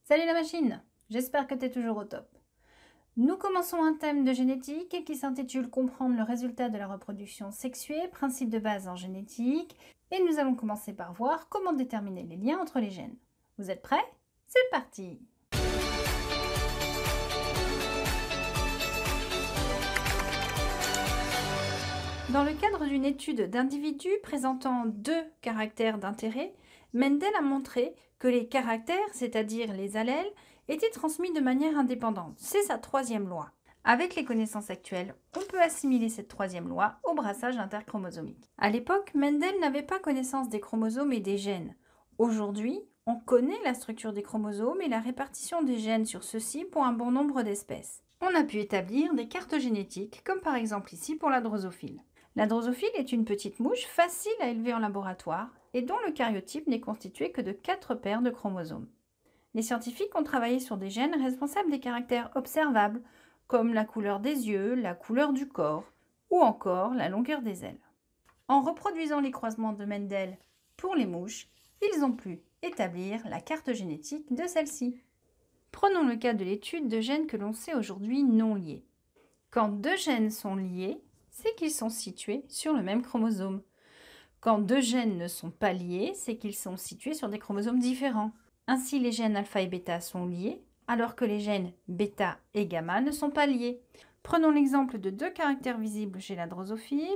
Salut la machine, j'espère que tu es toujours au top. Nous commençons un thème de génétique qui s'intitule Comprendre le résultat de la reproduction sexuée, principe de base en génétique, et nous allons commencer par voir comment déterminer les liens entre les gènes. Vous êtes prêts? C'est parti! Dans le cadre d'une étude d'individus présentant deux caractères d'intérêt, Mendel a montré que les caractères, c'est-à-dire les allèles, étaient transmis de manière indépendante. C'est sa troisième loi. Avec les connaissances actuelles, on peut assimiler cette troisième loi au brassage interchromosomique. À l'époque, Mendel n'avait pas connaissance des chromosomes et des gènes. Aujourd'hui, on connaît la structure des chromosomes et la répartition des gènes sur ceux-ci pour un bon nombre d'espèces. On a pu établir des cartes génétiques, comme par exemple ici pour la drosophile. La drosophile est une petite mouche facile à élever en laboratoire et dont le karyotype n'est constitué que de 4 paires de chromosomes. Les scientifiques ont travaillé sur des gènes responsables des caractères observables, comme la couleur des yeux, la couleur du corps ou encore la longueur des ailes. En reproduisant les croisements de Mendel pour les mouches, ils ont pu établir la carte génétique de celle-ci. Prenons le cas de l'étude de gènes que l'on sait aujourd'hui non liés. Quand deux gènes sont liés, c'est qu'ils sont situés sur le même chromosome. Quand deux gènes ne sont pas liés, c'est qu'ils sont situés sur des chromosomes différents. Ainsi, les gènes alpha et bêta sont liés, alors que les gènes bêta et gamma ne sont pas liés. Prenons l'exemple de deux caractères visibles chez la drosophile,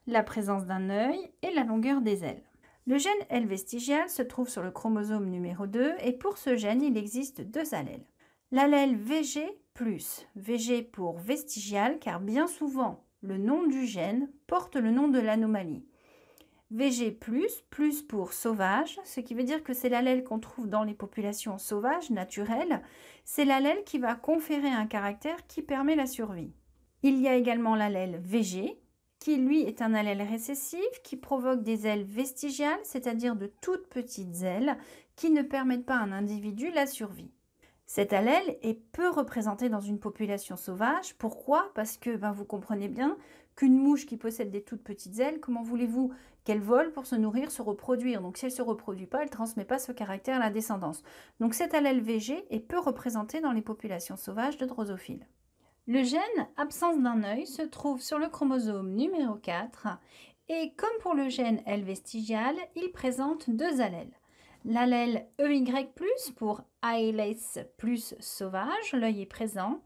la présence d'un œil et la longueur des ailes. Le gène L vestigial se trouve sur le chromosome numéro 2 et pour ce gène, il existe deux allèles. L'allèle VG+, VG pour vestigial car bien souvent, le nom du gène porte le nom de l'anomalie. VG+, plus pour sauvage, ce qui veut dire que c'est l'allèle qu'on trouve dans les populations sauvages, naturelles. C'est l'allèle qui va conférer un caractère qui permet la survie. Il y a également l'allèle VG, qui lui est un allèle récessif qui provoque des ailes vestigiales, c'est-à-dire de toutes petites ailes qui ne permettent pas à un individu la survie. Cet allèle est peu représenté dans une population sauvage. Pourquoi? Parce que vous comprenez bien qu'une mouche qui possède des toutes petites ailes, comment voulez-vous qu'elle vole pour se nourrir, se reproduire? Donc si elle ne se reproduit pas, elle ne transmet pas ce caractère à la descendance. Donc cet allèle VG est peu représenté dans les populations sauvages de drosophiles. Le gène absence d'un œil se trouve sur le chromosome numéro 4 et comme pour le gène L vestigial, il présente deux allèles. L'allèle EY+, pour eyeless plus sauvage, l'œil est présent,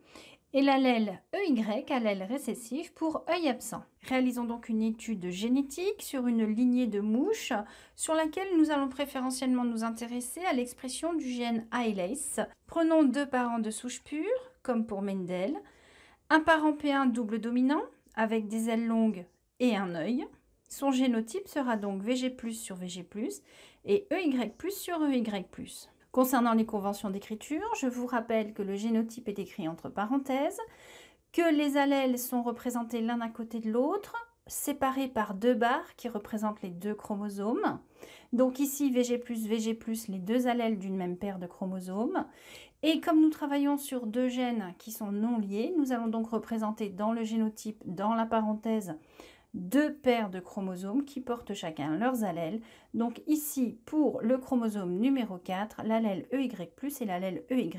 et l'allèle EY, allèle récessif, pour œil absent. Réalisons donc une étude génétique sur une lignée de mouches sur laquelle nous allons préférentiellement nous intéresser à l'expression du gène eyeless. Prenons deux parents de souche pure, comme pour Mendel, un parent P1 double dominant, avec des ailes longues et un œil. Son génotype sera donc VG+, sur VG+, et EY+, sur EY+. Concernant les conventions d'écriture, je vous rappelle que le génotype est écrit entre parenthèses, que les allèles sont représentés l'un à côté de l'autre, séparés par deux barres qui représentent les deux chromosomes. Donc ici, VG+, les deux allèles d'une même paire de chromosomes. Et comme nous travaillons sur deux gènes qui sont non liés, nous allons donc représenter dans le génotype, dans la parenthèse, deux paires de chromosomes qui portent chacun leurs allèles. Donc ici, pour le chromosome numéro 4, l'allèle EY+, et l'allèle EY+,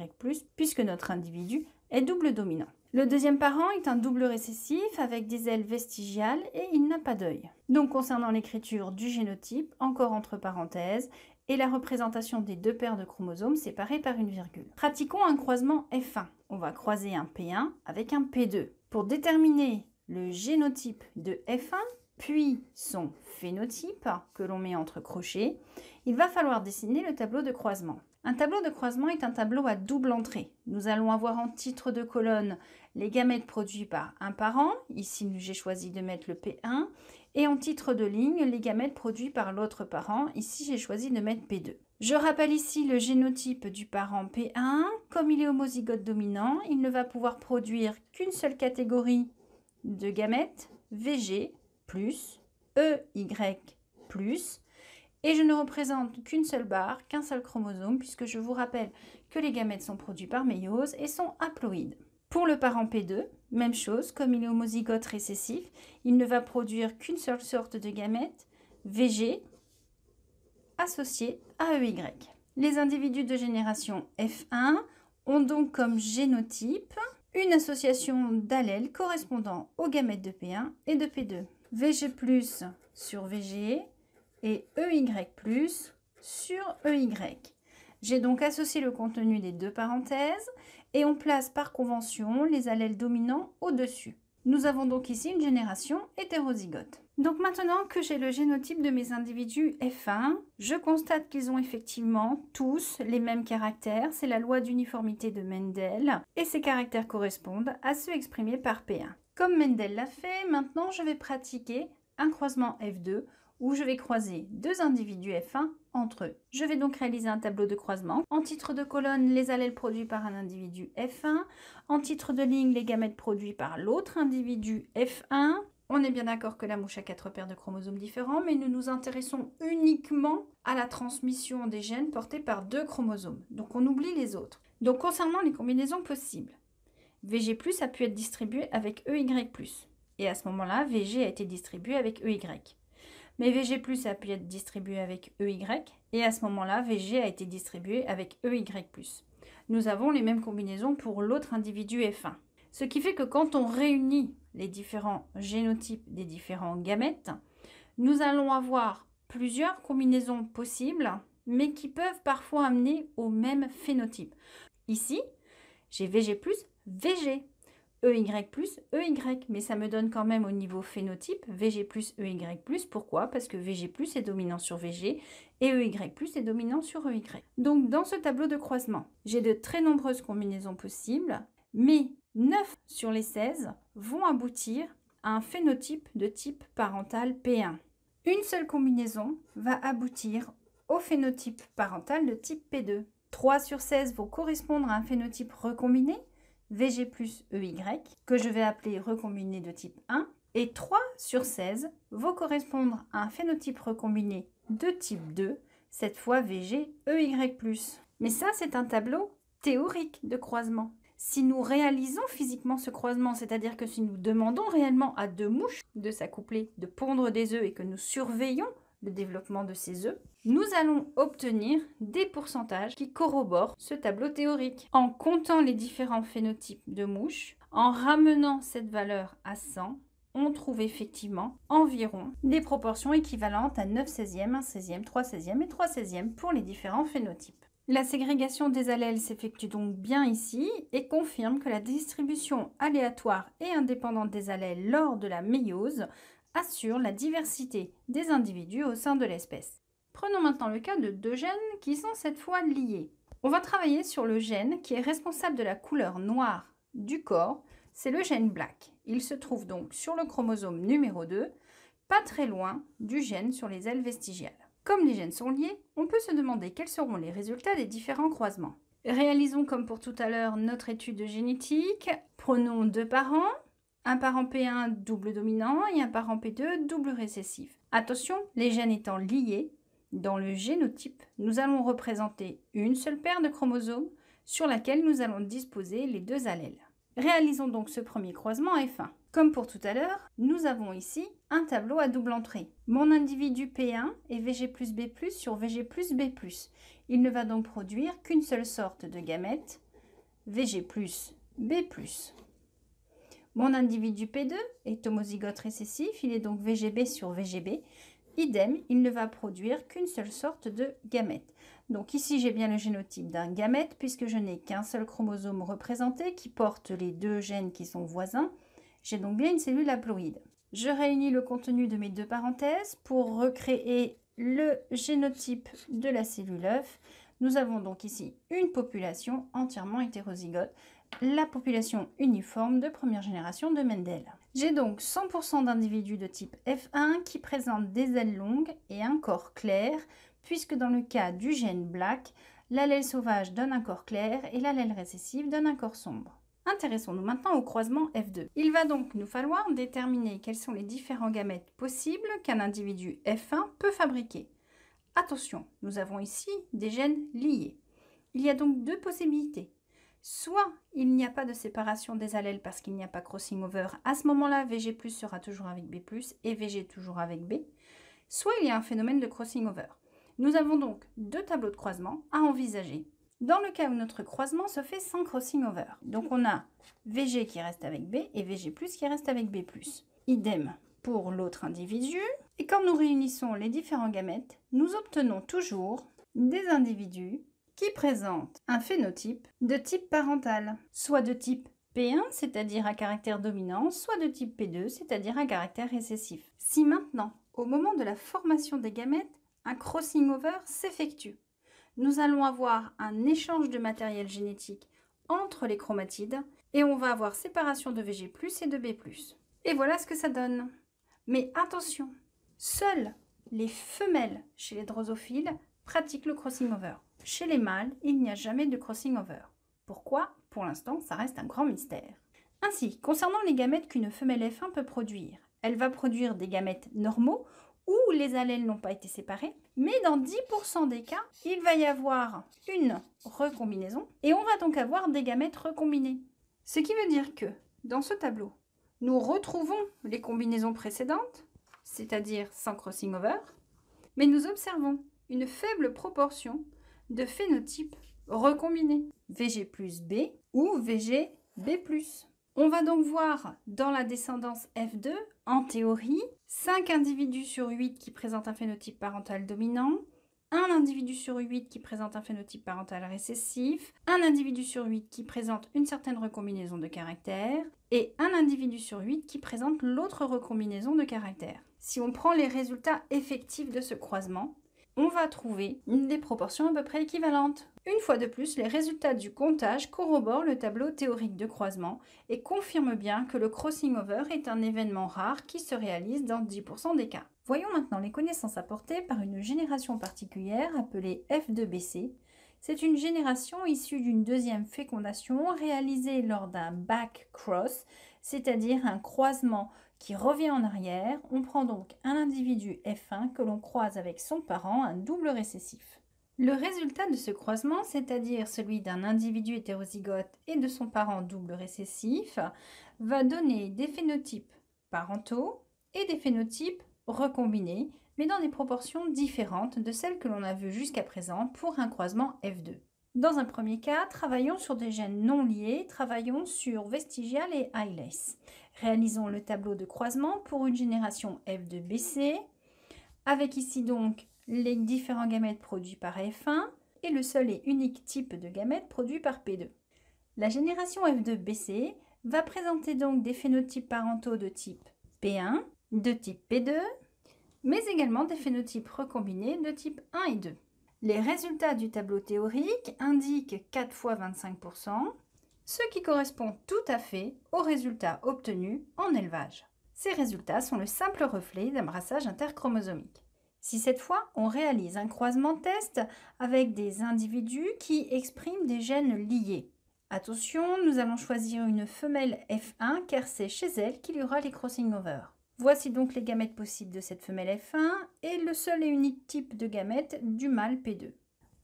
puisque notre individu est double dominant. Le deuxième parent est un double récessif avec des ailes vestigiales et il n'a pas d'œil. Donc concernant l'écriture du génotype, encore entre parenthèses, et la représentation des deux paires de chromosomes séparés par une virgule. Pratiquons un croisement F1. On va croiser un P1 avec un P2. Pour déterminer le génotype de F1, puis son phénotype, que l'on met entre crochets, il va falloir dessiner le tableau de croisement. Un tableau de croisement est un tableau à double entrée. Nous allons avoir en titre de colonne les gamètes produits par un parent, ici j'ai choisi de mettre le P1, et en titre de ligne les gamètes produits par l'autre parent, ici j'ai choisi de mettre P2. Je rappelle ici le génotype du parent P1, comme il est homozygote dominant, il ne va pouvoir produire qu'une seule catégorie de gamètes, VG+, EY+, et je ne représente qu'une seule barre, qu'un seul chromosome, puisque je vous rappelle que les gamètes sont produits par méiose et sont haploïdes. Pour le parent P2, même chose, comme il est homozygote récessif, il ne va produire qu'une seule sorte de gamète, VG, associé à EY. Les individus de génération F1 ont donc comme génotype une association d'allèles correspondant aux gamètes de P1 et de P2. VG+ sur VG et EY+ sur EY. J'ai donc associé le contenu des deux parenthèses et on place par convention les allèles dominants au-dessus. Nous avons donc ici une génération hétérozygote. Donc maintenant que j'ai le génotype de mes individus F1, je constate qu'ils ont effectivement tous les mêmes caractères. C'est la loi d'uniformité de Mendel et ces caractères correspondent à ceux exprimés par P1. Comme Mendel l'a fait, maintenant je vais pratiquer un croisement F2 où je vais croiser deux individus F1 entre eux. Je vais donc réaliser un tableau de croisement. En titre de colonne, les allèles produits par un individu F1. En titre de ligne, les gamètes produits par l'autre individu F1. On est bien d'accord que la mouche a 4 paires de chromosomes différents, mais nous nous intéressons uniquement à la transmission des gènes portés par 2 chromosomes. Donc on oublie les autres. Donc concernant les combinaisons possibles, VG+ a pu être distribué avec EY+. Et à ce moment-là, VG a été distribué avec EY. Mais VG+ a pu être distribué avec EY, et à ce moment-là, VG a été distribué avec EY+. Nous avons les mêmes combinaisons pour l'autre individu F1. Ce qui fait que quand on réunit les différents génotypes des différents gamètes, nous allons avoir plusieurs combinaisons possibles, mais qui peuvent parfois amener au même phénotype. Ici, j'ai VG+, VG. EY+, EY, mais ça me donne quand même au niveau phénotype VG+, EY+. Pourquoi? Parce que VG+ est dominant sur VG et EY+ est dominant sur EY. Donc dans ce tableau de croisement, j'ai de très nombreuses combinaisons possibles, mais 9 sur les 16 vont aboutir à un phénotype de type parental P1. Une seule combinaison va aboutir au phénotype parental de type P2. 3 sur 16 vont correspondre à un phénotype recombiné, VG+ EY, que je vais appeler recombiné de type 1, et 3 sur 16 vont correspondre à un phénotype recombiné de type 2, cette fois VG EY+. Mais ça, c'est un tableau théorique de croisement. Si nous réalisons physiquement ce croisement, c'est-à-dire que si nous demandons réellement à 2 mouches de s'accoupler, de pondre des œufs et que nous surveillons le développement de ces œufs, nous allons obtenir des pourcentages qui corroborent ce tableau théorique. En comptant les différents phénotypes de mouches, en ramenant cette valeur à 100, on trouve effectivement environ des proportions équivalentes à 9/16, 1/16, 3/16 et 3/16 pour les différents phénotypes. La ségrégation des allèles s'effectue donc bien ici et confirme que la distribution aléatoire et indépendante des allèles lors de la méiose assure la diversité des individus au sein de l'espèce. Prenons maintenant le cas de 2 gènes qui sont cette fois liés. On va travailler sur le gène qui est responsable de la couleur noire du corps, c'est le gène BLAC. Il se trouve donc sur le chromosome numéro 2, pas très loin du gène sur les ailes vestigiales. Comme les gènes sont liés, on peut se demander quels seront les résultats des différents croisements. Réalisons comme pour tout à l'heure notre étude génétique. Prenons 2 parents. Un parent P1 double dominant et un parent P2 double récessif. Attention, les gènes étant liés, dans le génotype, nous allons représenter une seule paire de chromosomes sur laquelle nous allons disposer les 2 allèles. Réalisons donc ce premier croisement F1. Comme pour tout à l'heure, nous avons ici un tableau à double entrée. Mon individu P1 est VG+ B+ sur VG+ B+. Il ne va donc produire qu'une seule sorte de gamète, VG+ B+. Mon individu P2 est homozygote récessif, il est donc VGB sur VGB. Idem, il ne va produire qu'une seule sorte de gamète. Donc ici, j'ai bien le génotype d'un gamète puisque je n'ai qu'un seul chromosome représenté qui porte les 2 gènes qui sont voisins. J'ai donc bien une cellule haploïde. Je réunis le contenu de mes 2 parenthèses pour recréer le génotype de la cellule œuf. Nous avons donc ici une population entièrement hétérozygote, la population uniforme de première génération de Mendel. J'ai donc 100% d'individus de type F1 qui présentent des ailes longues et un corps clair, puisque dans le cas du gène BLAC, l'allèle sauvage donne un corps clair et l'allèle récessif donne un corps sombre. Intéressons-nous maintenant au croisement F2. Il va donc nous falloir déterminer quels sont les différents gamètes possibles qu'un individu F1 peut fabriquer. Attention, nous avons ici des gènes liés. Il y a donc 2 possibilités. Soit il n'y a pas de séparation des allèles parce qu'il n'y a pas crossing over. À ce moment-là, VG+ sera toujours avec B+, et VG toujours avec B. Soit il y a un phénomène de crossing over. Nous avons donc deux tableaux de croisement à envisager. Dans le cas où notre croisement se fait sans crossing over. Donc on a VG qui reste avec B et VG+ qui reste avec B+. Idem pour l'autre individu. Et quand nous réunissons les différents gamètes, nous obtenons toujours des individus qui présentent un phénotype de type parental, soit de type P1, c'est-à-dire à caractère dominant, soit de type P2, c'est-à-dire à caractère récessif. Si maintenant, au moment de la formation des gamètes, un crossing over s'effectue, nous allons avoir un échange de matériel génétique entre les chromatides et on va avoir séparation de VG+ et de B+. Et voilà ce que ça donne. Mais attention, seules les femelles chez les drosophiles pratiquent le crossing over. Chez les mâles, il n'y a jamais de crossing over. Pourquoi? Pour l'instant, ça reste un grand mystère. Ainsi, concernant les gamètes qu'une femelle F1 peut produire, elle va produire des gamètes normaux où les allèles n'ont pas été séparés, mais dans 10% des cas, il va y avoir une recombinaison et on va donc avoir des gamètes recombinés. Ce qui veut dire que, dans ce tableau, nous retrouvons les combinaisons précédentes, c'est-à-dire sans crossing over, mais nous observons une faible proportion de phénotypes recombinés, VG plus B ou VG B+. On va donc voir dans la descendance F2, en théorie, 5 individus sur 8 qui présentent un phénotype parental dominant, un individu sur 8 qui présente un phénotype parental récessif, un individu sur 8 qui présente une certaine recombinaison de caractères, et un individu sur 8 qui présente l'autre recombinaison de caractères. Si on prend les résultats effectifs de ce croisement, on va trouver des proportions à peu près équivalentes. Une fois de plus, les résultats du comptage corroborent le tableau théorique de croisement et confirment bien que le crossing over est un événement rare qui se réalise dans 10% des cas. Voyons maintenant les connaissances apportées par une génération particulière appelée F2BC. C'est une génération issue d'une deuxième fécondation réalisée lors d'un back cross, c'est-à-dire un croisement qui revient en arrière. On prend donc un individu F1 que l'on croise avec son parent, un double récessif. Le résultat de ce croisement, c'est-à-dire celui d'un individu hétérozygote et de son parent double récessif, va donner des phénotypes parentaux et des phénotypes recombinés, mais dans des proportions différentes de celles que l'on a vues jusqu'à présent pour un croisement F2. Dans un premier cas, travaillons sur des gènes non liés, travaillons sur vestigial et iLess. Réalisons le tableau de croisement pour une génération F2BC, avec ici donc les différents gamètes produits par F1 et le seul et unique type de gamètes produit par P2. La génération F2BC va présenter donc des phénotypes parentaux de type P1, de type P2, mais également des phénotypes recombinés de type 1 et 2. Les résultats du tableau théorique indiquent 4 fois 25%, ce qui correspond tout à fait aux résultats obtenus en élevage. Ces résultats sont le simple reflet d'un brassage interchromosomique. Si cette fois, on réalise un croisement test avec des individus qui expriment des gènes liés. Attention, nous allons choisir une femelle F1 car c'est chez elle qu'il y aura les crossing over. Voici donc les gamètes possibles de cette femelle F1 et le seul et unique type de gamètes du mâle P2.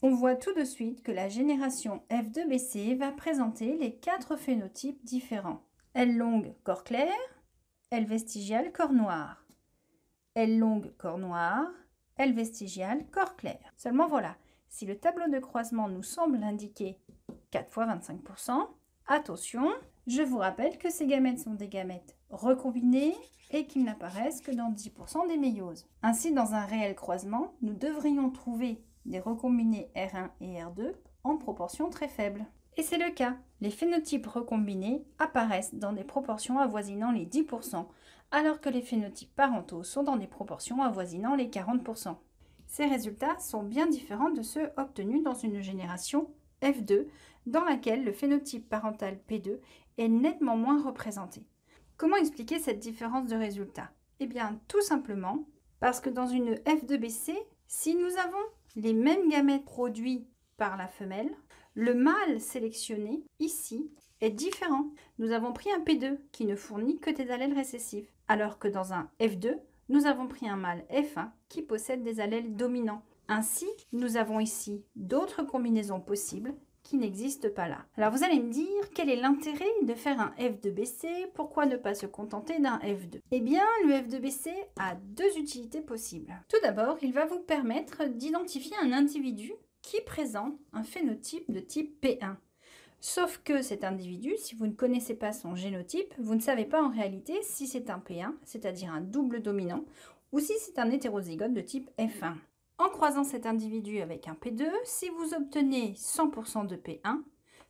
On voit tout de suite que la génération F2BC va présenter les 4 phénotypes différents. L longue, corps clair, L vestigial, corps noir, L longue, corps noir, L vestigial, corps clair. Seulement voilà, si le tableau de croisement nous semble indiquer 4 fois 25%, attention, je vous rappelle que ces gamètes sont des gamètes recombinés et qu'ils n'apparaissent que dans 10% des méioses. Ainsi, dans un réel croisement, nous devrions trouver des recombinés R1 et R2 en proportion très faible. Et c'est le cas. Les phénotypes recombinés apparaissent dans des proportions avoisinant les 10%, alors que les phénotypes parentaux sont dans des proportions avoisinant les 40%. Ces résultats sont bien différents de ceux obtenus dans une génération F2, dans laquelle le phénotype parental P2 est nettement moins représenté. Comment expliquer cette différence de résultats? Eh bien, tout simplement parce que dans une F2BC, si nous avons les mêmes gamètes produits par la femelle, le mâle sélectionné, ici, est différent. Nous avons pris un P2 qui ne fournit que des allèles récessifs, alors que dans un F2, nous avons pris un mâle F1 qui possède des allèles dominants. Ainsi, nous avons ici d'autres combinaisons possibles qui n'existe pas là. Alors vous allez me dire, quel est l'intérêt de faire un F2BC? Pourquoi ne pas se contenter d'un F2? Eh bien, le F2BC a deux utilités possibles. Tout d'abord, il va vous permettre d'identifier un individu qui présente un phénotype de type P1. Sauf que cet individu, si vous ne connaissez pas son génotype, vous ne savez pas en réalité si c'est un P1, c'est-à-dire un double dominant, ou si c'est un hétérozygote de type F1. En croisant cet individu avec un P2, si vous obtenez 100% de P1,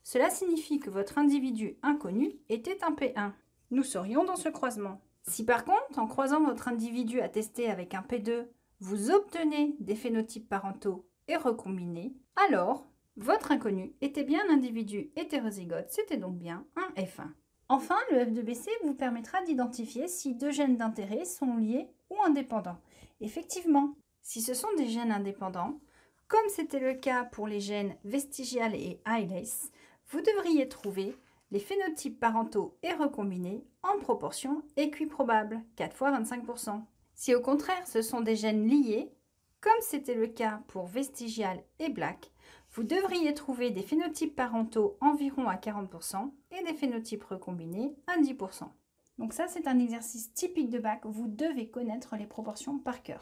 cela signifie que votre individu inconnu était un P1. Nous serions dans ce croisement. Si par contre, en croisant votre individu attesté avec un P2, vous obtenez des phénotypes parentaux et recombinés, alors votre inconnu était bien un individu hétérozygote, c'était donc bien un F1. Enfin, le F2BC vous permettra d'identifier si deux gènes d'intérêt sont liés ou indépendants. Effectivement, si ce sont des gènes indépendants, comme c'était le cas pour les gènes vestigial et Ailesi, vous devriez trouver les phénotypes parentaux et recombinés en proportion équiprobable, 4 fois 25%. Si au contraire ce sont des gènes liés, comme c'était le cas pour vestigial et Black, vous devriez trouver des phénotypes parentaux environ à 40% et des phénotypes recombinés à 10%. Donc ça, c'est un exercice typique de bac, vous devez connaître les proportions par cœur.